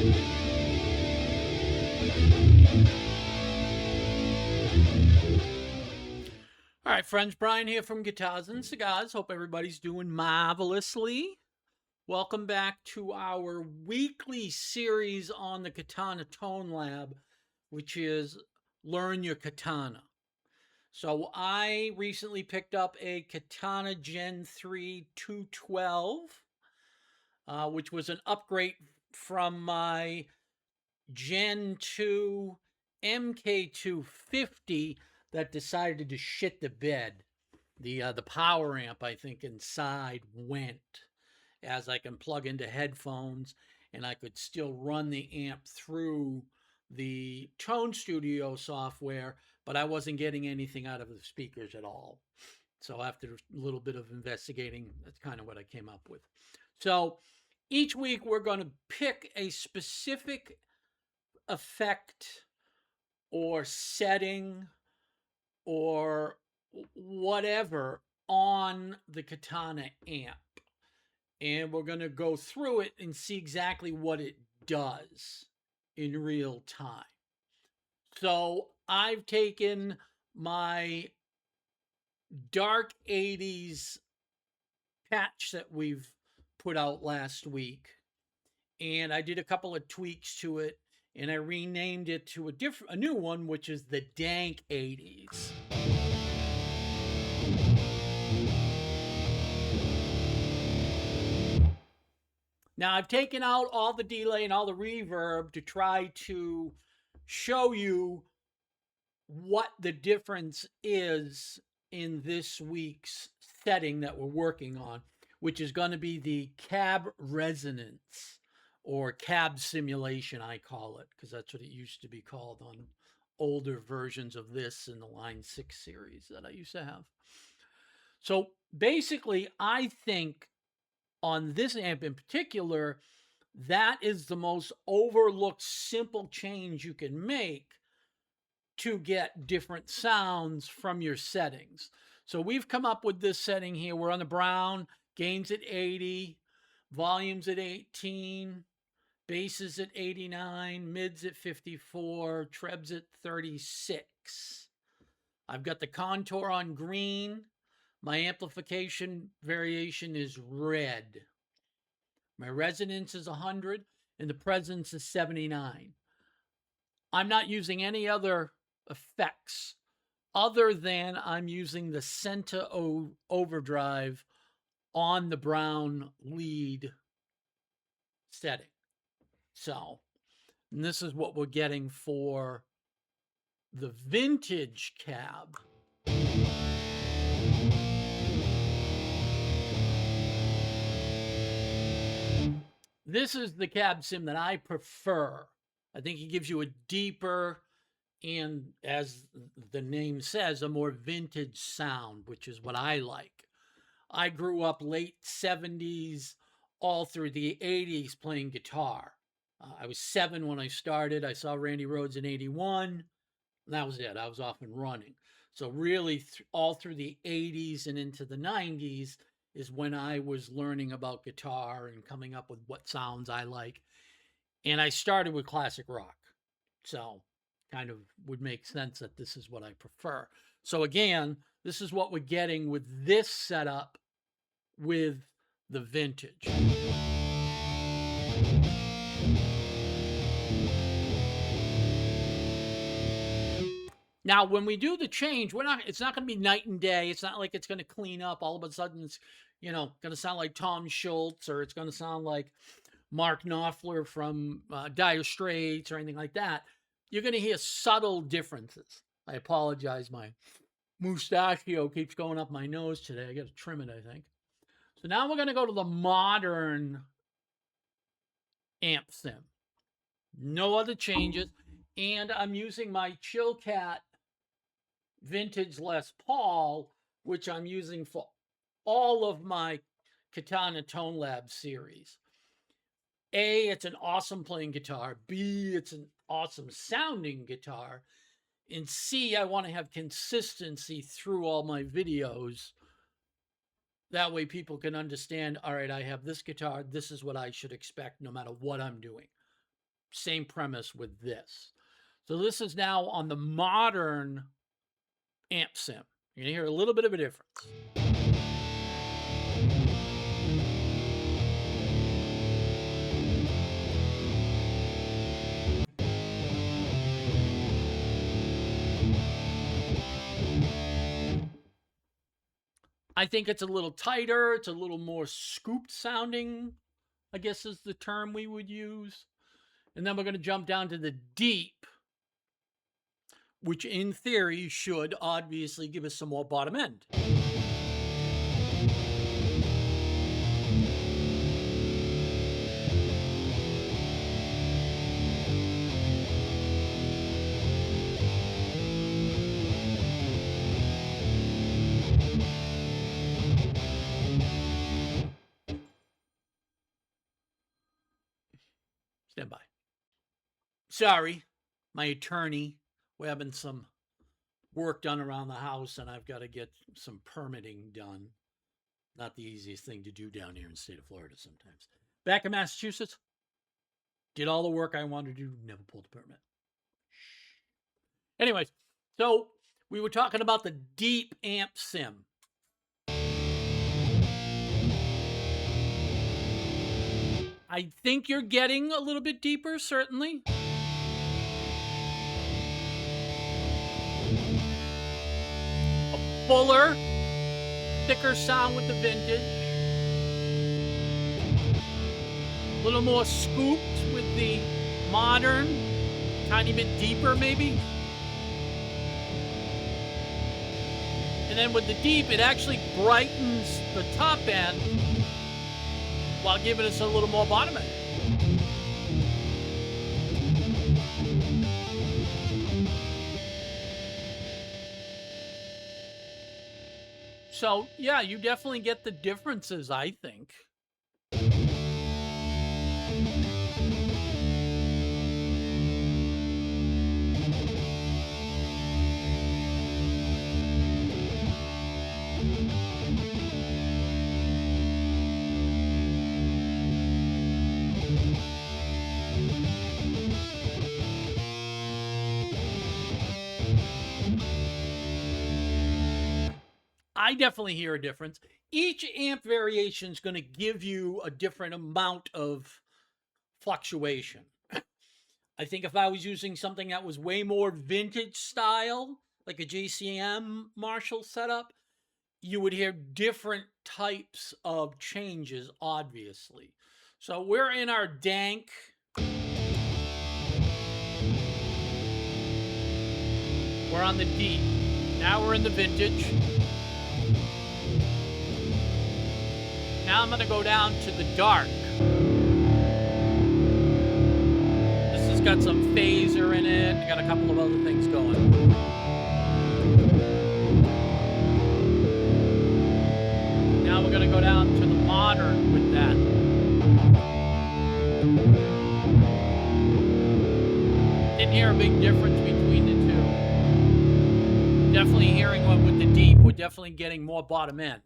All right, friends, Brian here from Guitars and Cigars. Hope everybody's doing marvelously. Welcome back to our weekly series on the Katana Tone Lab, which is Learn Your Katana. So I recently picked up a Katana Gen 3 212, which was an upgrade from my Gen 2 MK250 that decided to shit the bed. The power amp, I think, inside went, as I can plug into headphones and I could still run the amp through the Tone Studio software, but I wasn't getting anything out of the speakers at all. So after a little bit of investigating, that's kind of what I came up with. So each week we're going to pick a specific effect or setting or whatever on the Katana amp. And we're going to go through it and see exactly what it does in real time. So I've taken my dark 80s patch that we've put out last week, and I did a couple of tweaks to it, and I renamed it to a new one, which is the Dank 80s. Now, I've taken out all the delay and all the reverb to try to show you what the difference is in this week's setting that we're working on, which is going to be the cab resonance, or cab simulation, I call it, because that's what it used to be called on older versions of this in the Line 6 series that I used to have. So basically, I think on this amp in particular, that is the most overlooked simple change you can make to get different sounds from your settings. So we've come up with this setting here. We're on the brown, gains at 80, volumes at 18, basses at 89, mids at 54, trebs at 36. I've got the contour on green. My amplification variation is red. My resonance is 100 and the presence is 79. I'm not using any other effects other than I'm using the center overdrive on the brown lead setting. So, and this is what we're getting for the vintage cab. This is the cab sim that I prefer. I think it gives you a deeper and, as the name says, a more vintage sound, which is what I like. I grew up late 70s, all through the 80s playing guitar. I was 7 when I started. I saw Randy Rhoads in 81. And that was it. I was off and running. So really, all through the 80s and into the 90s is when I was learning about guitar and coming up with what sounds I like. And I started with classic rock. So kind of would make sense that this is what I prefer. So again, this is what we're getting with this setup with the vintage. Now, when we do the change, it's not going to be night and day. It's not like it's going to clean up. All of a sudden, it's, going to sound like Tom Schultz, or it's going to sound like Mark Knopfler from Dire Straits or anything like that. You're going to hear subtle differences. I apologize. My mustachio keeps going up my nose today. I got to trim it, I think. So now we're going to go to the modern amp sim. No other changes. And I'm using my Chillcat vintage Les Paul, which I'm using for all of my Katana Tone Lab series. A, it's an awesome playing guitar. B, it's an awesome sounding guitar. And C, I want to have consistency through all my videos. That way people can understand, all right, I have this guitar. This is what I should expect no matter what I'm doing. same premise with this. So this is now on the modern amp sim. You're gonna hear a little bit of a difference. I think it's a little tighter. It's a little more scooped sounding, I guess is the term we would use. And then we're going to jump down to the deep, which in theory should obviously give us some more bottom end. Stand by. Sorry, my attorney. We're having some work done around the house, and I've got to get some permitting done. Not the easiest thing to do down here in the state of Florida sometimes. Back in Massachusetts, did all the work I wanted to do, never pulled a permit. Anyways, so we were talking about the deep amp sim. I think you're getting a little bit deeper, certainly. A fuller, thicker sound with the vintage. A little more scooped with the modern. Tiny bit deeper, maybe. And then with the deep, it actually brightens the top end while giving us a little more bottom end. So, yeah, you definitely get the differences, I think. I definitely hear a difference. Each amp variation is going to give you a different amount of fluctuation. I think if I was using something that was way more vintage style, like a JCM Marshall setup, you would hear different types of changes, obviously. So we're in our dank. We're on the deep. Now we're in the vintage. Now I'm going to go down to the dark. This has got some phaser in it. Got a couple of other things going. Now we're going to go down to the modern with that. Didn't hear a big difference between the two. Definitely hearing one with the deep. We're definitely getting more bottom end.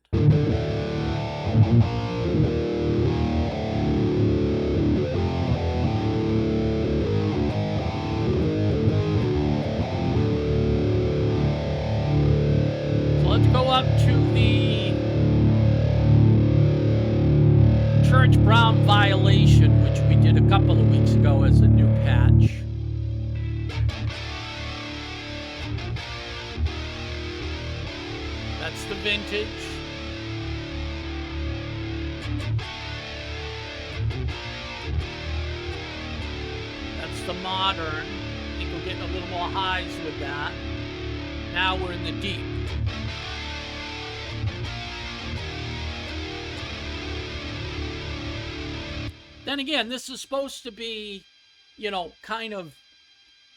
So let's go up to the Church Brown Violation, which we did a couple of weeks ago as a new patch. That's the vintage. That's the modern. I think we're getting a little more highs with that. Now we're in the deep. Then again, this is supposed to be, you know, kind of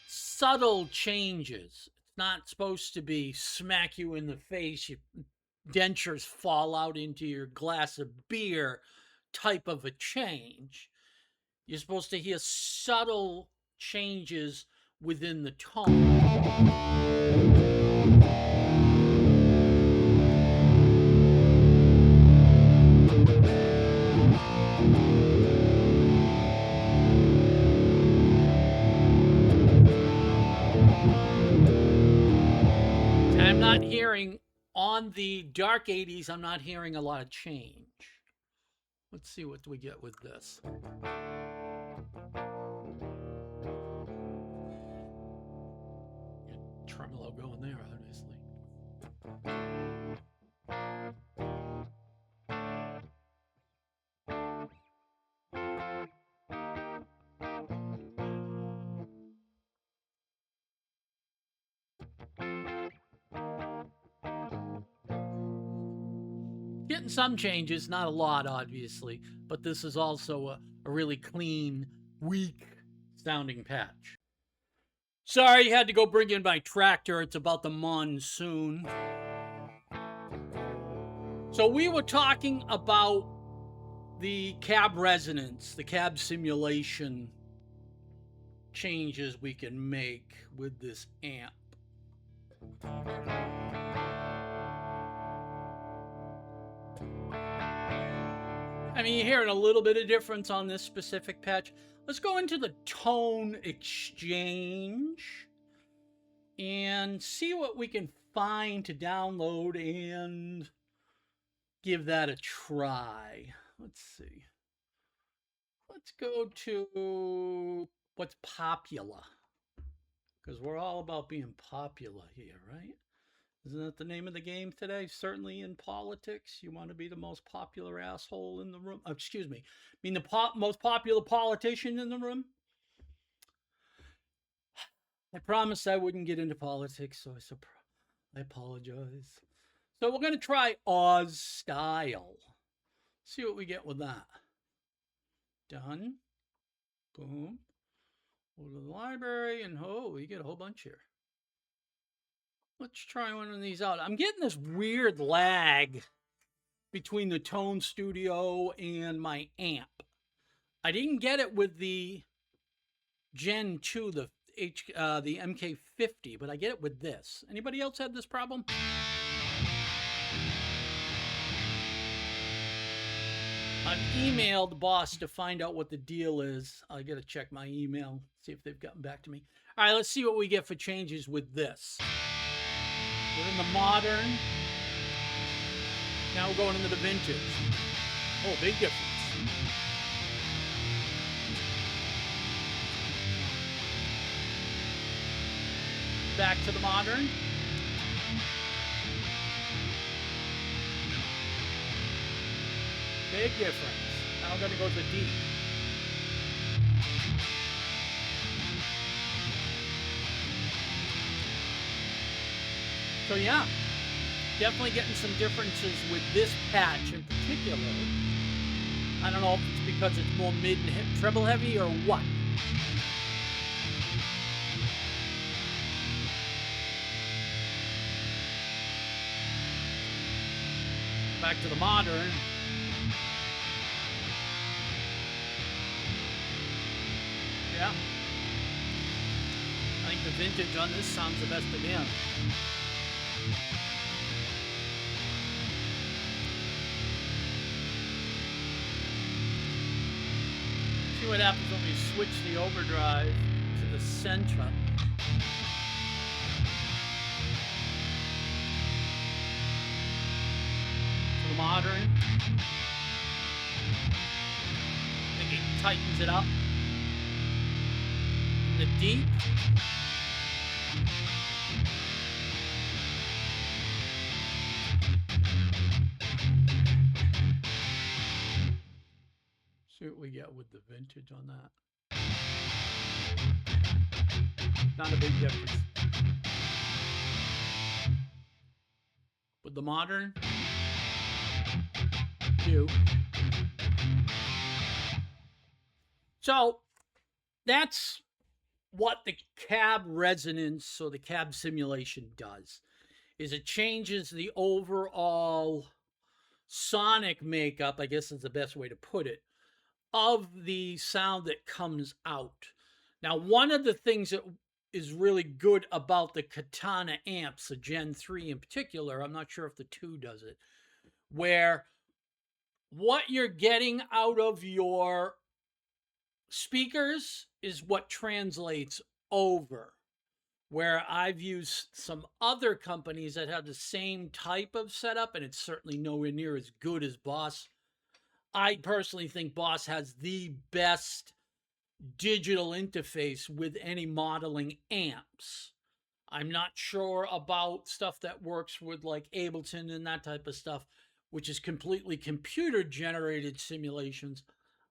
subtle changes. It's not supposed to be smack you in the face, your dentures fall out into your glass of beer type of a change. You're supposed to hear subtle changes within the tone. on the dark 80s, I'm not hearing a lot of change. Let's see what we get with this. Tremolo going there, obviously. Getting some changes, not a lot, obviously, but this is also a really clean, weak sounding patch. Sorry, had to go bring in my tractor. It's about the monsoon. So we were talking about the cab resonance, the cab simulation changes we can make with this amp. I mean, you're hearing a little bit of difference on this specific patch. Let's go into the tone exchange and see what we can find to download and give that a try. Let's see. Let's go to what's popular, because we're all about being popular here, right? Isn't that the name of the game today? Certainly in politics, you want to be the most popular asshole in the room. Oh, excuse me. I mean, the most popular politician in the room. I promised I wouldn't get into politics, so I apologize. So we're going to try Oz style. See what we get with that. Done. Boom. Go to the library, and oh, we get a whole bunch here. Let's try one of these out. I'm getting this weird lag between the Tone Studio and my amp. I didn't get it with the Gen 2, the MK50, but I get it with this. Anybody else have this problem? I've emailed Boss to find out what the deal is. I got to check my email, see if they've gotten back to me. All right, let's see what we get for changes with this. We're in the modern. Now we're going into the vintage. Oh, big difference. Back to the modern. Big difference. Now we're going to go to the deep. So yeah, definitely getting some differences with this patch in particular. I don't know if it's because it's more mid and treble heavy or what. Back to the modern. Yeah. I think the vintage on this sounds the best again. See what happens when we switch the overdrive to the center. To the modern. I think it tightens it up. In the deep. See what we get with the vintage on that. Not a big difference. With the modern, do. So that's what the cab resonance or the cab simulation does. Is it changes the overall sonic makeup, I guess is the best way to put it, of the sound that comes out. Now, one of the things that is really good about the Katana amps, the Gen 3 in particular, I'm not sure if the 2 does it, where what you're getting out of your speakers is what translates over. where I've used some other companies that have the same type of setup, and it's certainly nowhere near as good as Boss. I personally think Boss has the best digital interface with any modeling amps. I'm not sure about stuff that works with like Ableton and that type of stuff, which is completely computer generated simulations.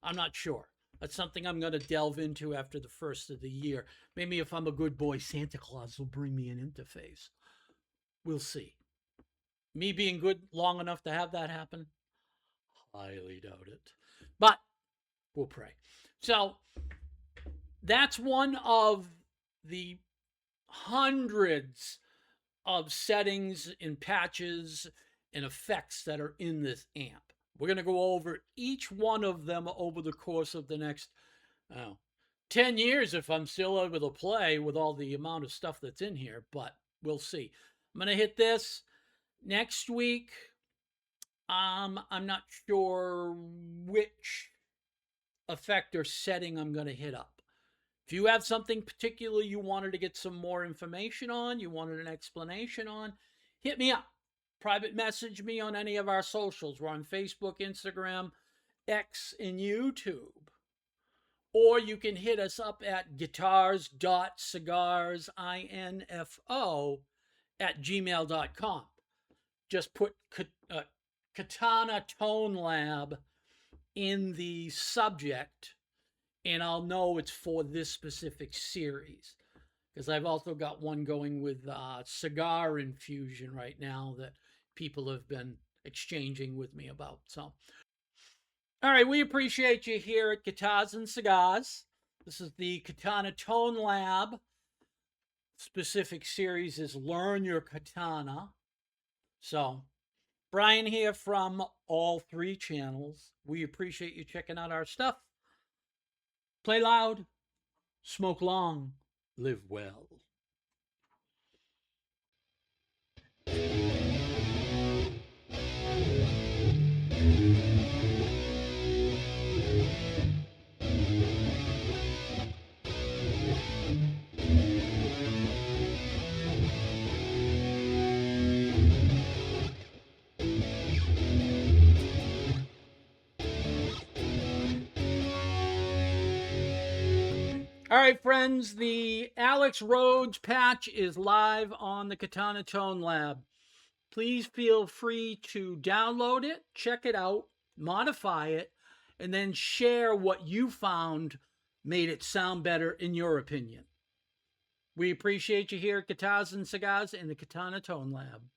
I'm not sure. That's something I'm going to delve into after the first of the year. Maybe if I'm a good boy, Santa Claus will bring me an interface. We'll see. Me being good long enough to have that happen? Highly doubt it. But we'll pray. So that's one of the hundreds of settings and patches and effects that are in this amp. We're going to go over each one of them over the course of the next 10 years if I'm still able to play with all the amount of stuff that's in here, but we'll see. I'm going to hit this next week. I'm not sure which effect or setting I'm going to hit up. If you have something particular you wanted to get some more information on, you wanted an explanation on, hit me up. Private message me on any of our socials. We're on Facebook, Instagram, X, and YouTube. Or you can hit us up at guitars.cigarsInfo@gmail.com. Just put Katana Tone Lab in the subject, and I'll know it's for this specific series. Because I've also got one going with cigar infusion right now that people have been exchanging with me about. So, all right, we appreciate you here at Guitars and Cigars. This is the Katana Tone Lab. Specific series is Learn Your Katana. So, Brian here from all three channels. We appreciate you checking out our stuff. Play loud, smoke long, live well. All right, friends, the Alex Rhodes patch is live on the Katana Tone Lab. Please feel free to download it, check it out, modify it, and then share what you found made it sound better in your opinion. We appreciate you here at Guitars and Cigars in the Katana Tone Lab.